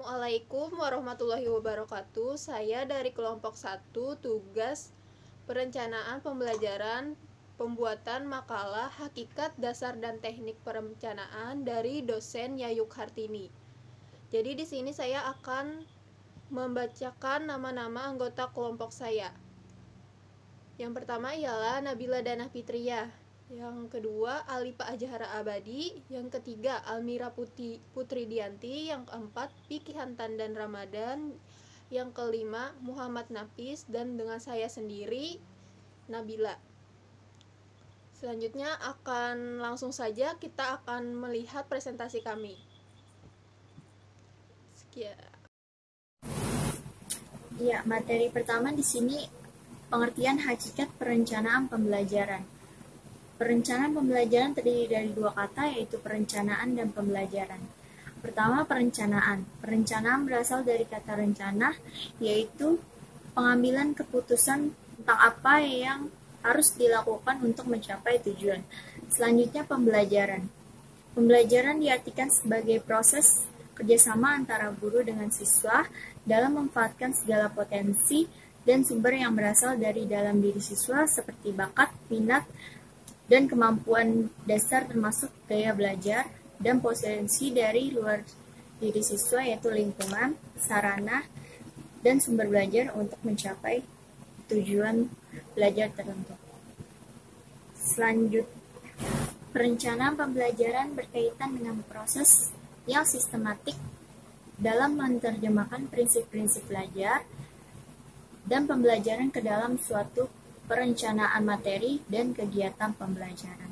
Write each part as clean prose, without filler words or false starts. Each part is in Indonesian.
Assalamualaikum warahmatullahi wabarakatuh. Saya dari kelompok 1, tugas perencanaan pembelajaran, pembuatan makalah hakikat dasar dan teknik perencanaan dari dosen Yayuk Hartini. Jadi di sini saya akan membacakan nama-nama anggota kelompok saya. Yang pertama ialah Nabila Danah Fitriyah. Yang kedua Alifa Ajhara Abadi. Yang ketiga Almira Putri Dianti. Yang keempat Piki Hantan dan Ramadan. Yang kelima Muhammad Nafis. Dan dengan saya sendiri Nabila. Selanjutnya langsung saja kita akan melihat presentasi kami. Sekian. Ya, materi pertama di sini pengertian hakikat perencanaan pembelajaran. Perencanaan pembelajaran terdiri dari dua kata, yaitu perencanaan dan pembelajaran. Pertama, perencanaan. Perencanaan berasal dari kata rencana, yaitu pengambilan keputusan tentang apa yang harus dilakukan untuk mencapai tujuan. Selanjutnya, pembelajaran. Pembelajaran diartikan sebagai proses kerjasama antara guru dengan siswa dalam memanfaatkan segala potensi dan sumber yang berasal dari dalam diri siswa seperti bakat, minat, dan kemampuan dasar termasuk gaya belajar dan potensi dari luar diri siswa yaitu lingkungan, sarana, dan sumber belajar untuk mencapai tujuan belajar tertentu. Selanjutnya, perencanaan pembelajaran berkaitan dengan proses yang sistematik dalam menerjemahkan prinsip-prinsip belajar dan pembelajaran ke dalam suatu perencanaan materi dan kegiatan pembelajaran.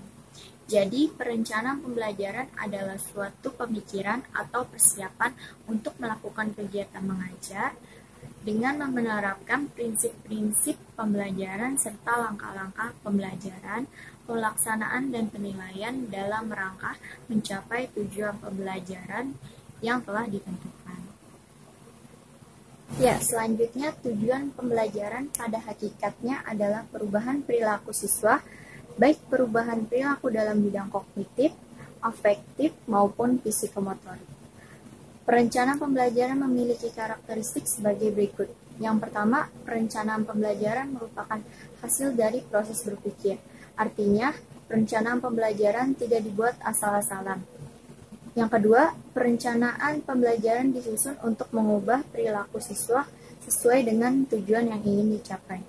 Jadi, perencanaan pembelajaran adalah suatu pemikiran atau persiapan untuk melakukan kegiatan mengajar dengan menerapkan prinsip-prinsip pembelajaran serta langkah-langkah pembelajaran, pelaksanaan dan penilaian dalam rangka mencapai tujuan pembelajaran yang telah ditentukan. Ya, selanjutnya tujuan pembelajaran pada hakikatnya adalah perubahan perilaku siswa, baik perubahan perilaku dalam bidang kognitif, afektif, maupun psikomotorik. Perencanaan pembelajaran memiliki karakteristik sebagai berikut. Yang pertama, perencanaan pembelajaran merupakan hasil dari proses berpikir. Artinya, perencanaan pembelajaran tidak dibuat asal-asalan. Yang kedua, perencanaan pembelajaran disusun untuk mengubah perilaku siswa sesuai dengan tujuan yang ingin dicapai.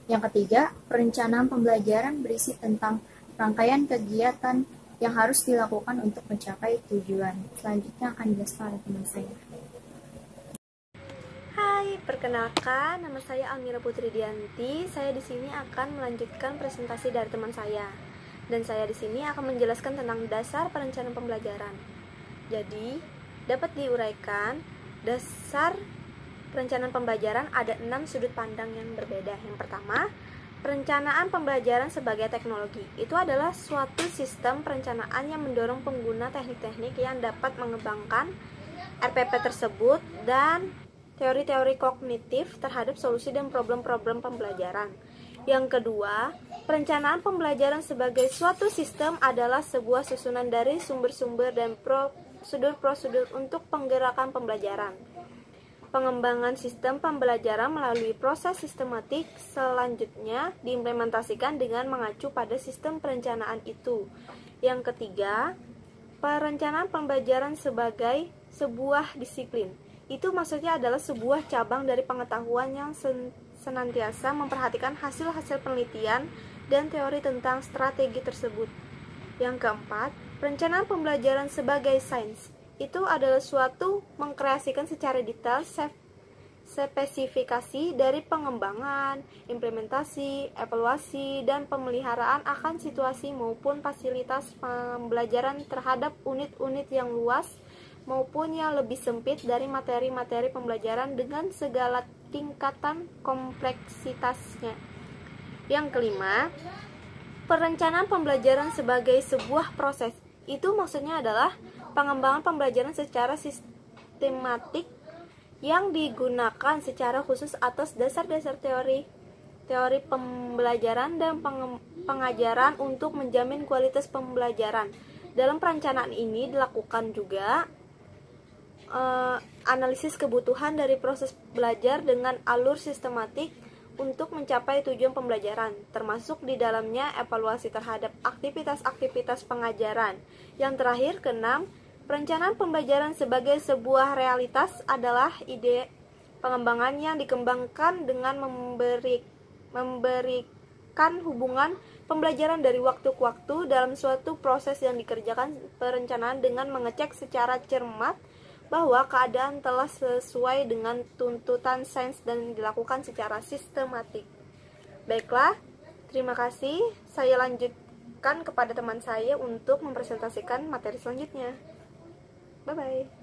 Yang ketiga, perencanaan pembelajaran berisi tentang rangkaian kegiatan yang harus dilakukan untuk mencapai tujuan. Selanjutnya akan dijelaskan oleh teman saya. Hai, perkenalkan, nama saya Almira Putri Dianti. Saya di sini akan melanjutkan presentasi dari teman saya. Dan saya di sini akan menjelaskan tentang dasar perencanaan pembelajaran. Jadi, dapat diuraikan, dasar perencanaan pembelajaran ada 6 sudut pandang yang berbeda. Yang pertama, perencanaan pembelajaran sebagai teknologi. Itu adalah suatu sistem perencanaan yang mendorong pengguna teknik-teknik yang dapat mengembangkan RPP tersebut dan teori-teori kognitif terhadap solusi dan problem-problem pembelajaran. Yang kedua, perencanaan pembelajaran sebagai suatu sistem adalah sebuah susunan dari sumber-sumber dan prosedur-prosedur untuk penggerakan pembelajaran. Pengembangan sistem pembelajaran melalui proses sistematik selanjutnya diimplementasikan dengan mengacu pada sistem perencanaan itu. Yang ketiga, perencanaan pembelajaran sebagai sebuah disiplin. Itu maksudnya adalah sebuah cabang dari pengetahuan yang senantiasa memperhatikan hasil-hasil penelitian dan teori tentang strategi tersebut. Yang keempat, perencanaan pembelajaran sebagai sains. Itu adalah suatu mengkreasikan secara detail spesifikasi dari pengembangan, implementasi, evaluasi, dan pemeliharaan akan situasi maupun fasilitas pembelajaran terhadap unit-unit yang luas maupun yang lebih sempit dari materi-materi pembelajaran dengan segala tingkatan kompleksitasnya. Yang kelima, perencanaan pembelajaran sebagai sebuah proses. Itu maksudnya adalah pengembangan pembelajaran secara sistematik yang digunakan secara khusus atas dasar-dasar teori pembelajaran dan pengajaran untuk menjamin kualitas pembelajaran. Dalam perencanaan ini dilakukan juga analisis kebutuhan dari proses belajar dengan alur sistematik untuk mencapai tujuan pembelajaran, termasuk di dalamnya evaluasi terhadap aktivitas-aktivitas pengajaran. Yang terakhir, keenam, perencanaan pembelajaran sebagai sebuah realitas adalah ide pengembangan yang dikembangkan dengan memberikan hubungan pembelajaran dari waktu ke waktu dalam suatu proses yang dikerjakan perencanaan dengan mengecek secara cermat bahwa keadaan telah sesuai dengan tuntutan sains dan dilakukan secara sistematik. Baiklah, terima kasih. Saya lanjutkan kepada teman saya untuk mempresentasikan materi selanjutnya. Bye-bye.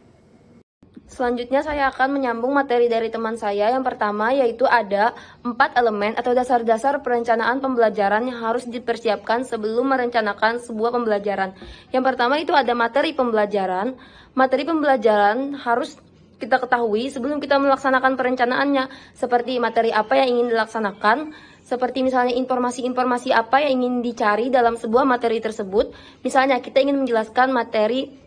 Selanjutnya saya akan menyambung materi dari teman saya. Yang pertama yaitu ada 4 elemen atau dasar-dasar perencanaan pembelajaran yang harus dipersiapkan sebelum merencanakan sebuah pembelajaran. Yang pertama itu ada materi pembelajaran. Materi pembelajaran harus kita ketahui sebelum kita melaksanakan perencanaannya, seperti materi apa yang ingin dilaksanakan, seperti misalnya informasi-informasi apa yang ingin dicari dalam sebuah materi tersebut. Misalnya kita ingin menjelaskan materi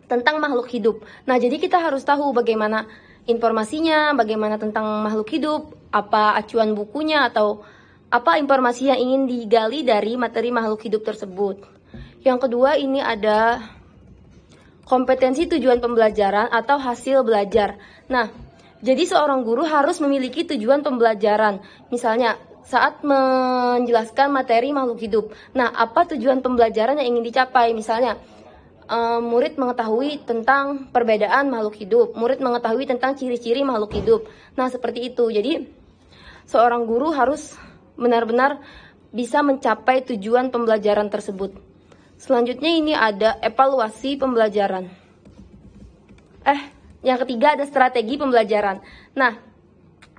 tentang makhluk hidup. Nah, jadi kita harus tahu bagaimana informasinya, bagaimana tentang makhluk hidup, apa acuan bukunya, atau apa informasi yang ingin digali dari materi makhluk hidup tersebut. Yang kedua ini ada kompetensi tujuan pembelajaran atau hasil belajar. Nah, jadi seorang guru harus memiliki tujuan pembelajaran. Misalnya, saat menjelaskan materi makhluk hidup. Nah, apa tujuan pembelajaran yang ingin dicapai? Misalnya, murid mengetahui tentang perbedaan makhluk hidup. Murid mengetahui tentang ciri-ciri makhluk hidup. Nah, seperti itu. Jadi, seorang guru harus benar-benar bisa mencapai tujuan pembelajaran tersebut. Selanjutnya ini ada evaluasi pembelajaran. Yang ketiga ada strategi pembelajaran. Nah,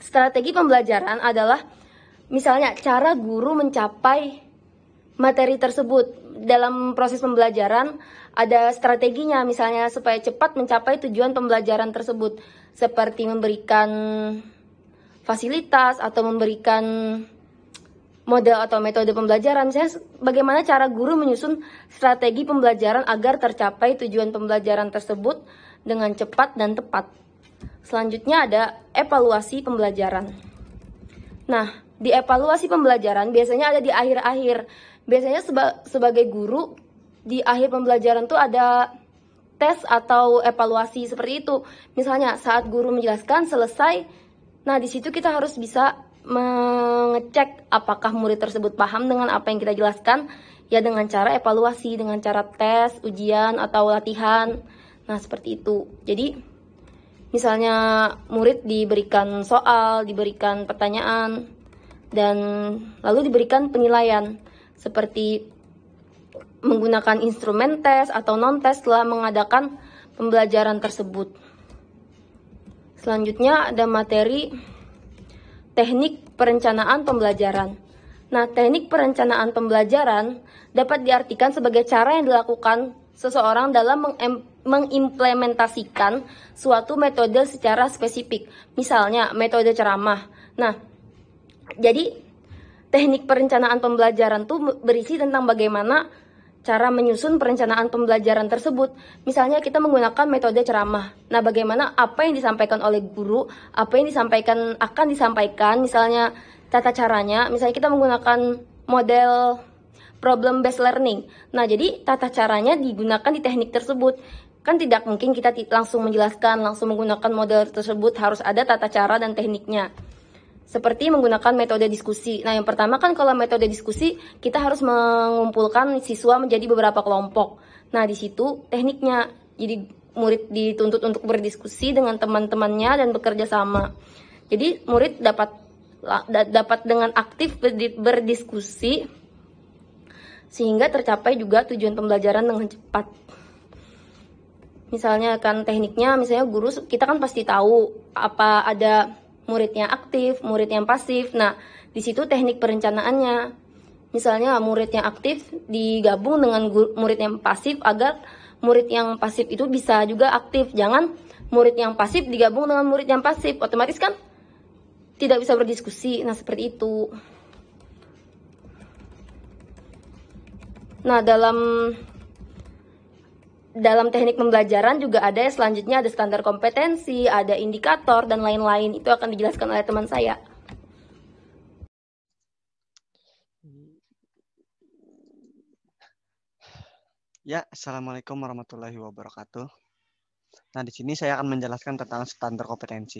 strategi pembelajaran adalah misalnya cara guru mencapai materi tersebut. Dalam proses pembelajaran ada strateginya, misalnya supaya cepat mencapai tujuan pembelajaran tersebut, seperti memberikan fasilitas atau memberikan model atau metode pembelajaran. Bagaimana cara guru menyusun strategi pembelajaran agar tercapai tujuan pembelajaran tersebut dengan cepat dan tepat. Selanjutnya ada evaluasi pembelajaran. Nah, di evaluasi pembelajaran biasanya ada di akhir-akhir. Biasanya sebagai guru di akhir pembelajaran tuh ada tes atau evaluasi seperti itu. Misalnya saat guru menjelaskan selesai, nah di situ kita harus bisa mengecek apakah murid tersebut paham dengan apa yang kita jelaskan, ya dengan cara evaluasi, dengan cara tes, ujian, atau latihan. Nah, seperti itu. Jadi, misalnya murid diberikan soal, diberikan pertanyaan, dan lalu diberikan penilaian, seperti menggunakan instrumen tes atau non-tes setelah mengadakan pembelajaran tersebut. Selanjutnya ada materi teknik perencanaan pembelajaran. Nah, teknik perencanaan pembelajaran dapat diartikan sebagai cara yang dilakukan seseorang dalam mengimplementasikan suatu metode secara spesifik. Misalnya, metode ceramah. Nah, jadi teknik perencanaan pembelajaran itu berisi tentang bagaimana cara menyusun perencanaan pembelajaran tersebut. Misalnya kita menggunakan metode ceramah. Nah, bagaimana apa yang disampaikan oleh guru, apa yang akan disampaikan, misalnya tata caranya. Misalnya kita menggunakan model problem based learning. Nah, jadi tata caranya digunakan di teknik tersebut. Kan tidak mungkin kita langsung menjelaskan, langsung menggunakan model tersebut, harus ada tata cara dan tekniknya. Seperti menggunakan metode diskusi. Nah, yang pertama kan kalau metode diskusi, kita harus mengumpulkan siswa menjadi beberapa kelompok. Nah, di situ tekniknya. Jadi, murid dituntut untuk berdiskusi dengan teman-temannya dan bekerja sama. Jadi, murid dapat dengan aktif berdiskusi, sehingga tercapai juga tujuan pembelajaran dengan cepat. Misalnya kan tekniknya, misalnya guru, kita kan pasti tahu apa ada murid yang aktif, murid yang pasif. Nah, di situ teknik perencanaannya. Misalnya murid yang aktif digabung dengan murid yang pasif agar murid yang pasif itu bisa juga aktif. Jangan murid yang pasif digabung dengan murid yang pasif, otomatis kan tidak bisa berdiskusi. Nah, seperti itu. Nah, dalam dalam teknik pembelajaran juga ada selanjutnya ada standar kompetensi, ada indikator, dan lain-lain. Itu akan dijelaskan oleh teman saya. Ya, Assalamualaikum warahmatullahi wabarakatuh. Nah, di sini saya akan menjelaskan tentang standar kompetensi.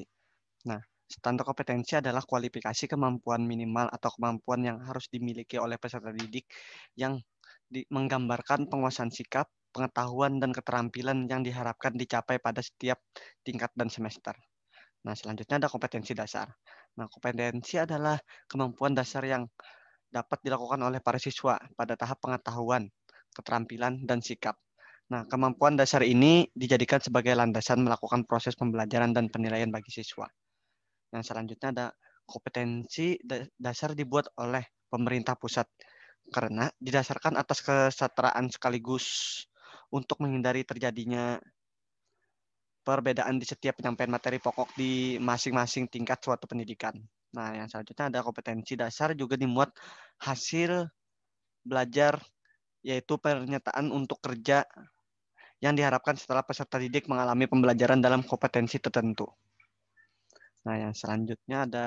Nah, standar kompetensi adalah kualifikasi kemampuan minimal atau kemampuan yang harus dimiliki oleh peserta didik yang menggambarkan penguasaan sikap, pengetahuan, dan keterampilan yang diharapkan dicapai pada setiap tingkat dan semester. Nah, selanjutnya ada kompetensi dasar. Nah, kompetensi adalah kemampuan dasar yang dapat dilakukan oleh para siswa pada tahap pengetahuan, keterampilan, dan sikap. Nah, kemampuan dasar ini dijadikan sebagai landasan melakukan proses pembelajaran dan penilaian bagi siswa. Yang selanjutnya ada kompetensi dasar dibuat oleh pemerintah pusat karena didasarkan atas kesetaraan sekaligus untuk menghindari terjadinya perbedaan di setiap penyampaian materi pokok di masing-masing tingkat suatu pendidikan. Nah, yang selanjutnya ada kompetensi dasar juga dimuat hasil belajar, yaitu pernyataan untuk kerja yang diharapkan setelah peserta didik mengalami pembelajaran dalam kompetensi tertentu. Nah, yang selanjutnya ada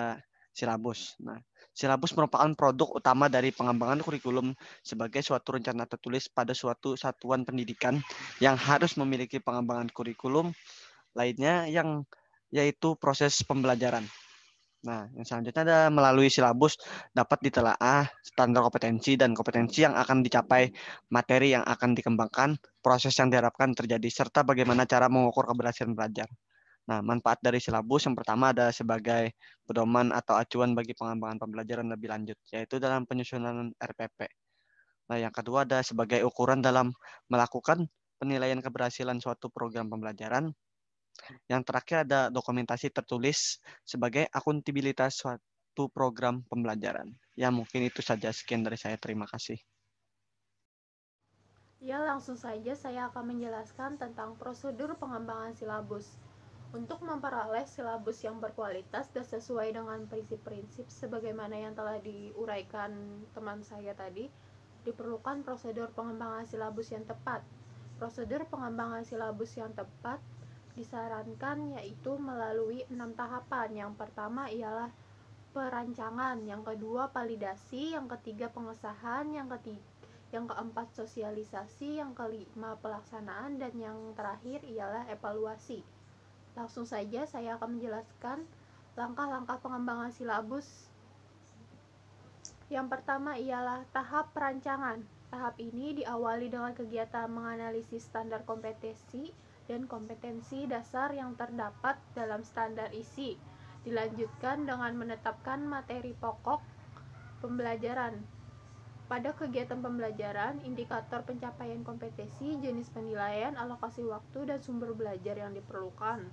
silabus. Nah, silabus merupakan produk utama dari pengembangan kurikulum sebagai suatu rencana tertulis pada suatu satuan pendidikan yang harus memiliki pengembangan kurikulum lainnya yang yaitu proses pembelajaran. Nah, yang selanjutnya ada melalui silabus dapat ditelaah standar kompetensi dan kompetensi yang akan dicapai, materi yang akan dikembangkan, proses yang diharapkan terjadi, serta bagaimana cara mengukur keberhasilan belajar. Nah, manfaat dari silabus yang pertama ada sebagai pedoman atau acuan bagi pengembangan pembelajaran lebih lanjut, yaitu dalam penyusunan RPP. Nah, yang kedua ada sebagai ukuran dalam melakukan penilaian keberhasilan suatu program pembelajaran. Yang terakhir ada dokumentasi tertulis sebagai akuntabilitas suatu program pembelajaran. Ya, mungkin itu saja, sekian dari saya. Terima kasih. Ya, langsung saja saya akan menjelaskan tentang prosedur pengembangan silabus. Untuk memperoleh silabus yang berkualitas dan sesuai dengan prinsip-prinsip sebagaimana yang telah diuraikan teman saya tadi, diperlukan prosedur pengembangan silabus yang tepat. Prosedur pengembangan silabus yang tepat disarankan yaitu melalui 6 tahapan. Yang pertama ialah perancangan, yang kedua validasi, yang ketiga pengesahan, yang keempat sosialisasi, yang kelima pelaksanaan, dan yang terakhir ialah evaluasi. Langsung saja saya akan menjelaskan langkah-langkah pengembangan silabus. Yang pertama ialah tahap perancangan. Tahap ini diawali dengan kegiatan menganalisis standar kompetensi dan kompetensi dasar yang terdapat dalam standar isi. Dilanjutkan dengan menetapkan materi pokok pembelajaran. Pada kegiatan pembelajaran, indikator pencapaian kompetensi, jenis penilaian, alokasi waktu, dan sumber belajar yang diperlukan.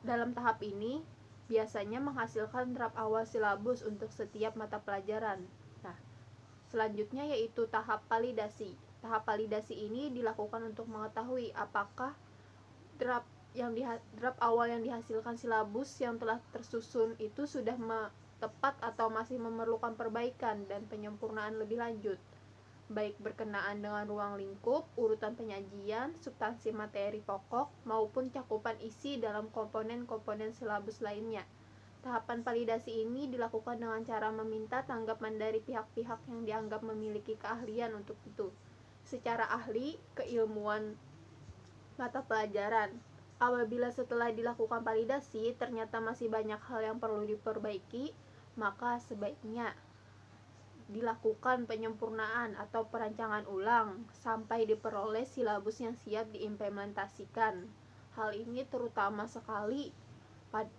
Dalam tahap ini, biasanya menghasilkan draft awal silabus untuk setiap mata pelajaran. Nah, selanjutnya yaitu tahap validasi. Tahap validasi ini dilakukan untuk mengetahui apakah draft awal yang dihasilkan silabus yang telah tersusun itu sudah tepat atau masih memerlukan perbaikan dan penyempurnaan lebih lanjut, baik berkenaan dengan ruang lingkup, urutan penyajian, substansi materi pokok, maupun cakupan isi dalam komponen-komponen silabus lainnya. Tahapan validasi ini dilakukan dengan cara meminta tanggapan dari pihak-pihak yang dianggap memiliki keahlian untuk itu, secara ahli, keilmuan mata pelajaran. Apabila setelah dilakukan validasi ternyata masih banyak hal yang perlu diperbaiki, maka sebaiknya dilakukan penyempurnaan atau perancangan ulang sampai diperoleh silabus yang siap diimplementasikan. Hal ini terutama sekali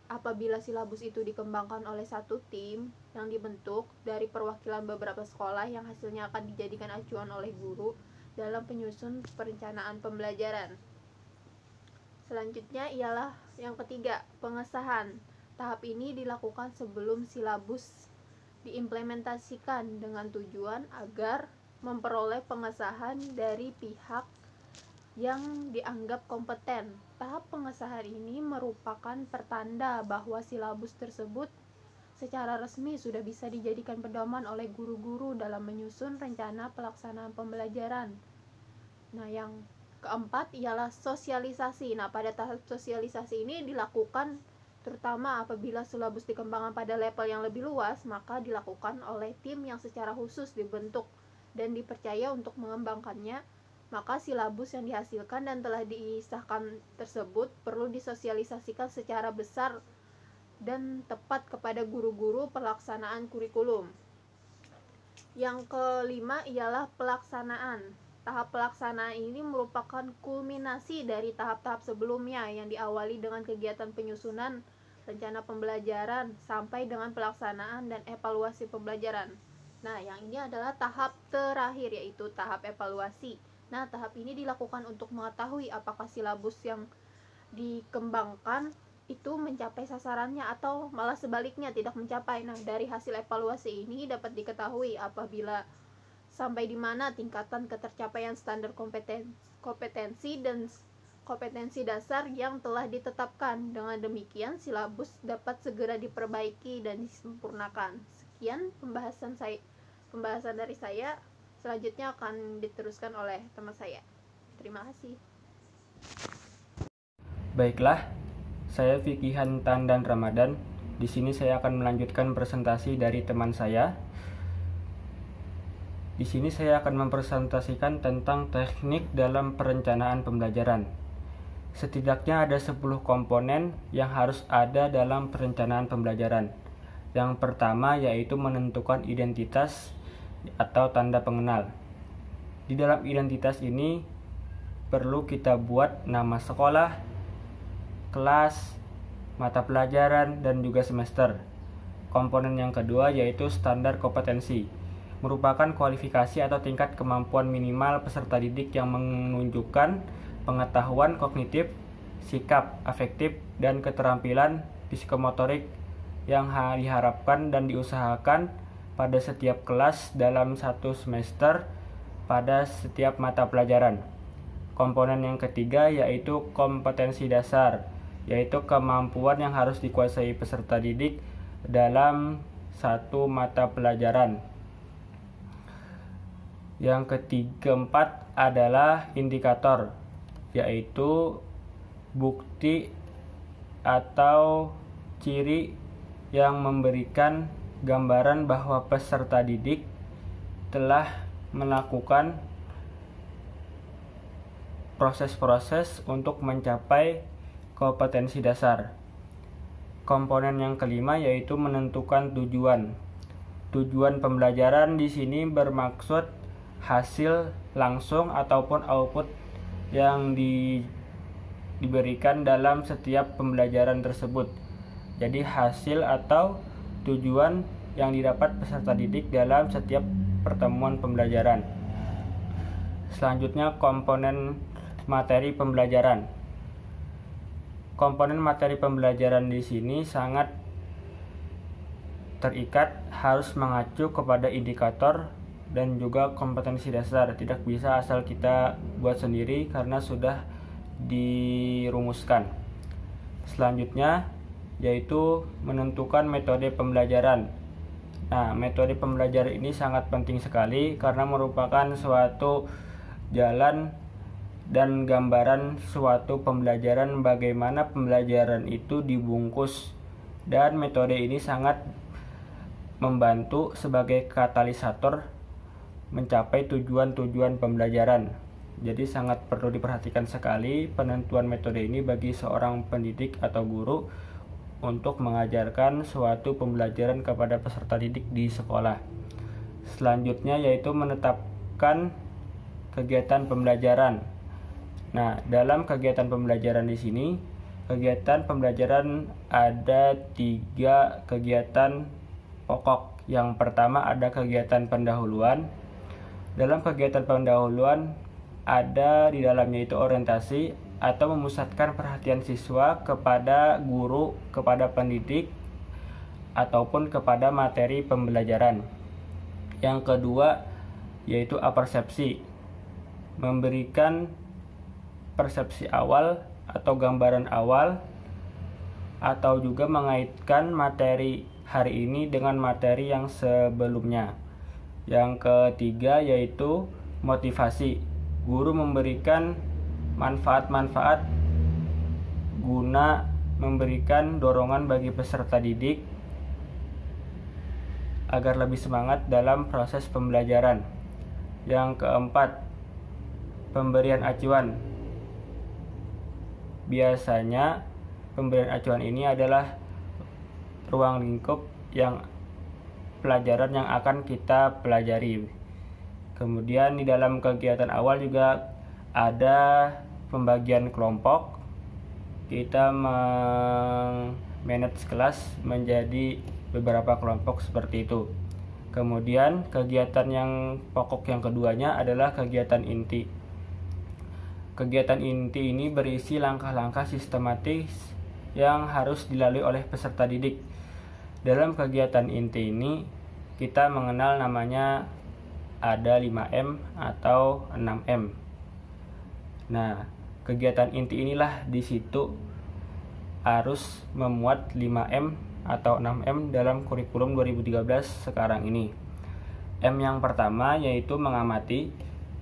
apabila silabus itu dikembangkan oleh satu tim yang dibentuk dari perwakilan beberapa sekolah yang hasilnya akan dijadikan acuan oleh guru dalam penyusun perencanaan pembelajaran. Selanjutnya ialah yang ketiga, pengesahan. Tahap ini dilakukan sebelum silabus diimplementasikan dengan tujuan agar memperoleh pengesahan dari pihak yang dianggap kompeten. Tahap pengesahan ini merupakan pertanda bahwa silabus tersebut secara resmi sudah bisa dijadikan pedoman oleh guru-guru dalam menyusun rencana pelaksanaan pembelajaran. Nah, yang keempat ialah sosialisasi. Nah, pada tahap sosialisasi ini dilakukan terutama apabila silabus dikembangkan pada level yang lebih luas, maka dilakukan oleh tim yang secara khusus dibentuk dan dipercaya untuk mengembangkannya. Maka silabus yang dihasilkan dan telah disahkan tersebut perlu disosialisasikan secara besar dan tepat kepada guru-guru pelaksanaan kurikulum. Yang kelima ialah pelaksanaan. Tahap pelaksanaan ini merupakan kulminasi dari tahap-tahap sebelumnya yang diawali dengan kegiatan penyusunan rencana pembelajaran sampai dengan pelaksanaan dan evaluasi pembelajaran. Nah, yang ini adalah tahap terakhir, yaitu tahap evaluasi. Nah, tahap ini dilakukan untuk mengetahui apakah silabus yang dikembangkan itu mencapai sasarannya atau malah sebaliknya tidak mencapai. Nah, dari hasil evaluasi ini dapat diketahui apabila sampai di mana tingkatan ketercapaian standar kompetensi dan kompetensi dasar yang telah ditetapkan. Dengan demikian, silabus dapat segera diperbaiki dan disempurnakan. Sekian pembahasan dari saya. Selanjutnya akan diteruskan oleh teman saya. Terima kasih. Baiklah, saya Vicky Hantan dan Ramadan. Di sini saya akan melanjutkan presentasi dari teman saya. Di sini saya akan mempresentasikan tentang teknik dalam perencanaan pembelajaran. Setidaknya ada 10 komponen yang harus ada dalam perencanaan pembelajaran. Yang pertama yaitu menentukan identitas atau tanda pengenal. Di dalam identitas ini perlu kita buat nama sekolah, kelas, mata pelajaran, dan juga semester. Komponen yang kedua yaitu standar kompetensi, merupakan kualifikasi atau tingkat kemampuan minimal peserta didik yang menunjukkan pengetahuan kognitif, sikap afektif, dan keterampilan psikomotorik yang diharapkan dan diusahakan pada setiap kelas dalam satu semester pada setiap mata pelajaran. Komponen yang ketiga yaitu kompetensi dasar, yaitu kemampuan yang harus dikuasai peserta didik dalam satu mata pelajaran. Yang keempat adalah indikator, yaitu bukti atau ciri yang memberikan gambaran bahwa peserta didik telah melakukan proses-proses untuk mencapai kompetensi dasar. Komponen yang kelima yaitu menentukan tujuan. Tujuan pembelajaran di sini bermaksud hasil langsung ataupun output yang diberikan dalam setiap pembelajaran tersebut. Jadi hasil atau tujuan yang didapat peserta didik dalam setiap pertemuan pembelajaran. Selanjutnya komponen materi pembelajaran. Komponen materi pembelajaran di sini sangat terikat, harus mengacu kepada indikator dan juga kompetensi dasar. Tidak bisa asal kita buat sendiri karena sudah dirumuskan. Selanjutnya yaitu menentukan metode pembelajaran. Nah, metode pembelajaran ini sangat penting sekali karena merupakan suatu jalan dan gambaran suatu pembelajaran, bagaimana pembelajaran itu dibungkus, dan metode ini sangat membantu sebagai katalisator mencapai tujuan-tujuan pembelajaran. Jadi sangat perlu diperhatikan sekali penentuan metode ini bagi seorang pendidik atau guru untuk mengajarkan suatu pembelajaran kepada peserta didik di sekolah. Selanjutnya yaitu menetapkan kegiatan pembelajaran. Nah, dalam kegiatan pembelajaran di sini, kegiatan pembelajaran ada 3 kegiatan pokok. Yang pertama ada kegiatan pendahuluan. Dalam kegiatan pendahuluan ada di dalamnya itu orientasi atau memusatkan perhatian siswa kepada guru, kepada pendidik, ataupun kepada materi pembelajaran. Yang kedua yaitu apersepsi, memberikan persepsi awal atau gambaran awal, atau juga mengaitkan materi hari ini dengan materi yang sebelumnya. Yang ketiga yaitu motivasi, guru memberikan manfaat-manfaat guna memberikan dorongan bagi peserta didik agar lebih semangat dalam proses pembelajaran. Yang keempat, pemberian acuan. Biasanya pemberian acuan ini adalah ruang lingkup pelajaran yang akan kita pelajari. Kemudian di dalam kegiatan awal juga ada pembagian kelompok. Kita manage kelas menjadi beberapa kelompok seperti itu. Kemudian kegiatan yang pokok yang keduanya adalah kegiatan inti. Kegiatan inti ini berisi langkah-langkah sistematis yang harus dilalui oleh peserta didik. Dalam kegiatan inti ini kita mengenal namanya ada 5M atau 6M. Nah, kegiatan inti inilah di situ harus memuat 5M atau 6M dalam kurikulum 2013 sekarang ini. M yang pertama yaitu mengamati.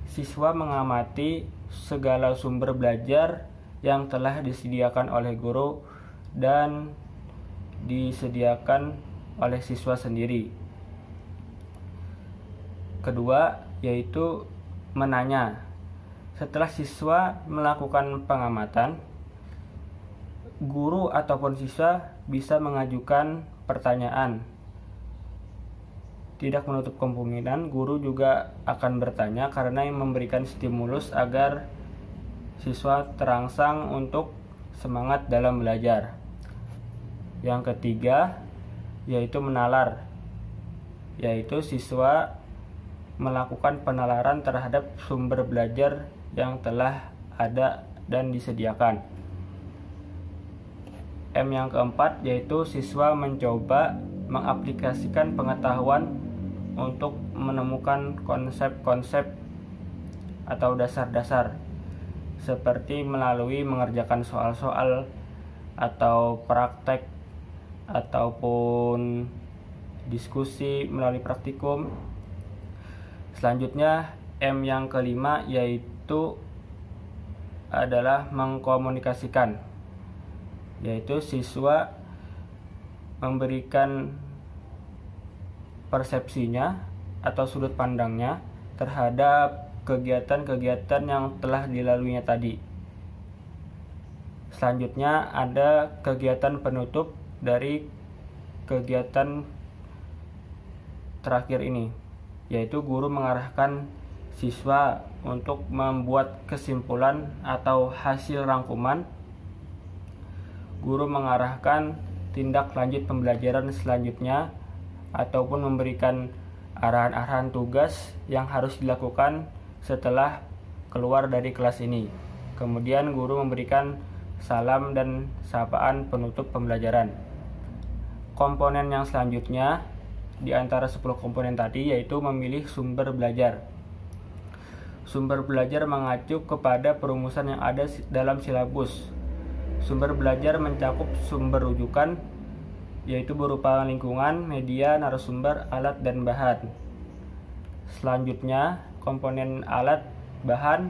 Siswa mengamati segala sumber belajar yang telah disediakan oleh guru dan disediakan oleh siswa sendiri. Kedua yaitu menanya. Setelah siswa melakukan pengamatan, guru ataupun siswa bisa mengajukan pertanyaan. Tidak menutup kemungkinan guru juga akan bertanya karena yang memberikan stimulus agar siswa terangsang untuk semangat dalam belajar. Yang ketiga yaitu menalar, yaitu siswa melakukan penalaran terhadap sumber belajar yang telah ada dan disediakan. M yang keempat yaitu siswa mencoba mengaplikasikan pengetahuan untuk menemukan konsep-konsep atau dasar-dasar seperti melalui mengerjakan soal-soal atau praktek ataupun diskusi melalui praktikum. Selanjutnya M yang kelima yaitu adalah mengkomunikasikan, yaitu siswa memberikan persepsinya atau sudut pandangnya terhadap kegiatan-kegiatan yang telah dilaluinya tadi. Selanjutnya ada kegiatan penutup dari kegiatan terakhir ini, yaitu guru mengarahkan siswa untuk membuat kesimpulan atau hasil rangkuman. Guru mengarahkan tindak lanjut pembelajaran selanjutnya ataupun memberikan arahan-arahan tugas yang harus dilakukan setelah keluar dari kelas ini. Kemudian guru memberikan salam dan sapaan penutup pembelajaran. Komponen yang selanjutnya di antara 10 komponen tadi yaitu memilih sumber belajar. Sumber belajar mengacu kepada perumusan yang ada dalam silabus. Sumber belajar mencakup sumber rujukan yaitu berupa lingkungan, media, narasumber, alat, dan bahan. Selanjutnya, komponen alat bahan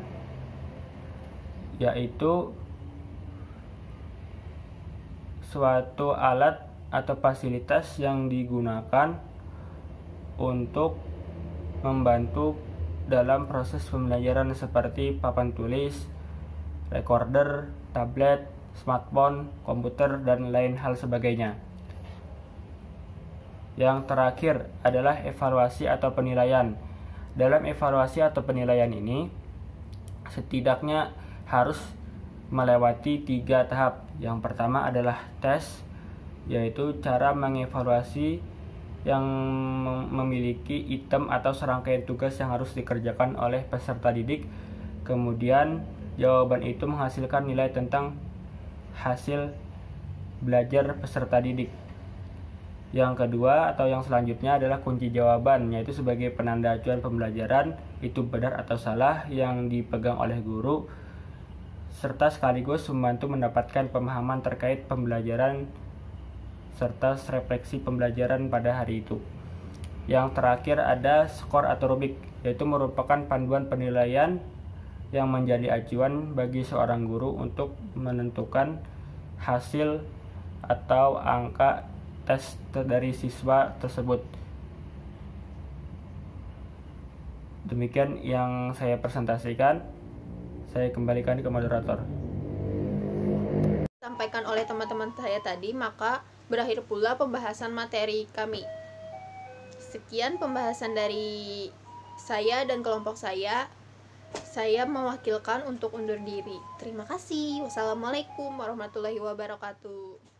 yaitu suatu alat atau fasilitas yang digunakan untuk membantu dalam proses pembelajaran seperti papan tulis, recorder, tablet, smartphone, komputer, dan lain hal sebagainya. Yang terakhir adalah evaluasi atau penilaian. Dalam evaluasi atau penilaian ini, setidaknya harus melewati 3 tahap. Yang pertama adalah tes, yaitu cara mengevaluasi yang memiliki item atau serangkaian tugas yang harus dikerjakan oleh peserta didik. Kemudian jawaban itu menghasilkan nilai tentang hasil belajar peserta didik. Yang kedua atau yang selanjutnya adalah kunci jawaban, yaitu sebagai penanda acuan pembelajaran itu benar atau salah yang dipegang oleh guru, serta sekaligus membantu mendapatkan pemahaman terkait pembelajaran serta refleksi pembelajaran pada hari itu. Yang terakhir ada skor atau rubik, yaitu merupakan panduan penilaian yang menjadi acuan bagi seorang guru untuk menentukan hasil atau angka tes dari siswa tersebut. Demikian yang saya presentasikan. Saya kembalikan ke moderator. Sampaikan oleh teman-teman saya tadi, maka berakhir pula pembahasan materi kami. Sekian pembahasan dari saya dan kelompok saya. Saya mewakilkan untuk undur diri. Terima kasih. Wassalamualaikum warahmatullahi wabarakatuh.